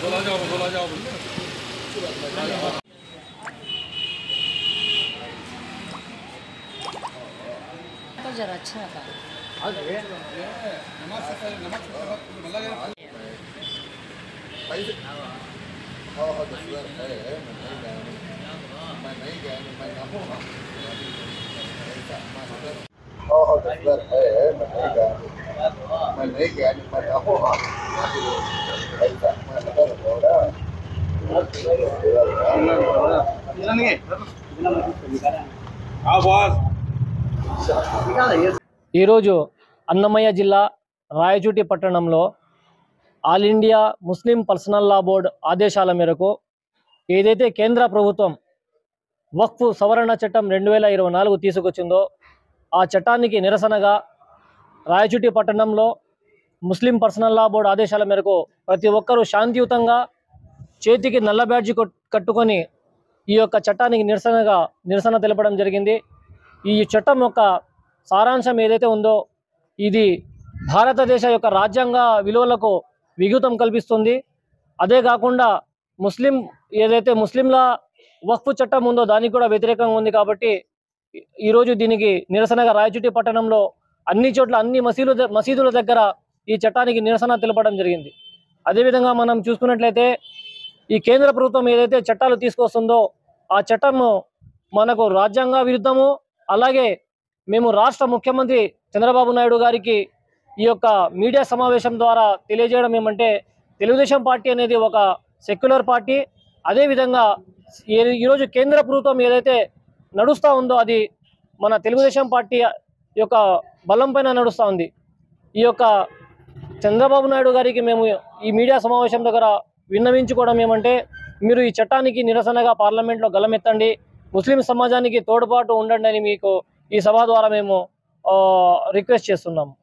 तो जरा अच्छा था। ఈరోజు అన్నమయ్య జిల్లా రాయచూటి పట్టణంలో ఆల్ ఇండియా ముస్లిం పర్సనల్ లా బోర్డ్ ఆదేశాల మేరకు ఏదైతే కేంద్ర ప్రభుత్వం వక్ఫ్ సవరణ చట్టం 2024 తీసుకొచ్చిందో ఆ చట్టానికి నిరసనగా రాయచూటి పట్టణంలో ముస్లిం పర్సనల్ లా బోర్డ్ ఆదేశాల మేరకు ప్రతి ఒక్కరూ శాంతియుతంగా చేతికి నల్ల బ్యాడ్జి కట్టుకొని ఈ యొక్క చట్టానికి నిరసన తెలపడం జరిగింది। ఈ చట్టం యొక్క సారాంశం ఏదైతే ఉందో ఇది భారతదేశ యొక్క రాజ్యాంగ విలువలకు విఘాతం కల్పిస్తుంది। అదే కాకుండా ముస్లింల వక్ఫ్ చట్టం ఉందో దానికి కూడా వ్యతిరేకంగా ఉంది। కాబట్టి ఈరోజు దీనికి నిరసనగా రాయచూటి పట్టణంలో అన్ని చోట్ల అన్ని మసీదుల దగ్గర ఈ చట్టానికి నిరసన తెలపడం జరిగింది। అదేవిధంగా మనం చూసుకున్నట్లయితే ఈ కేంద్ర ప్రభుత్వం ఏదైతే చట్టాలు తీసుకొస్తుందో ఆ చట్టము మనకు రాజ్యాంగ విరుద్ధము। అలాగే మేము రాష్ట్ర ముఖ్యమంత్రి చంద్రబాబు నాయుడు గారికి ఈ యొక్క మీడియా సమావేశం ద్వారా తెలియజేయడం ఏమంటే తెలుగుదేశం పార్టీ అనేది ఒక సెక్యులర్ పార్టీ। అదేవిధంగా ఈరోజు కేంద్ర ప్రభుత్వం ఏదైతే నడుస్తూ ఉందో అది మన తెలుగుదేశం పార్టీ యొక్క బలం పైన నడుస్తూ ఉంది। ఈ యొక్క చంద్రబాబు నాయుడు గారికి మేము ఈ మీడియా సమావేశం దగ్గర విన్నవించుకోవడం ఏమంటే మీరు ఈ చట్టానికి నిరసనగా పార్లమెంట్లో గలమెత్తండి, ముస్లిం సమాజానికి తోడ్పాటు ఉండండి అని మీకు ఈ సభ ద్వారా మేము రిక్వెస్ట్ చేస్తున్నాము।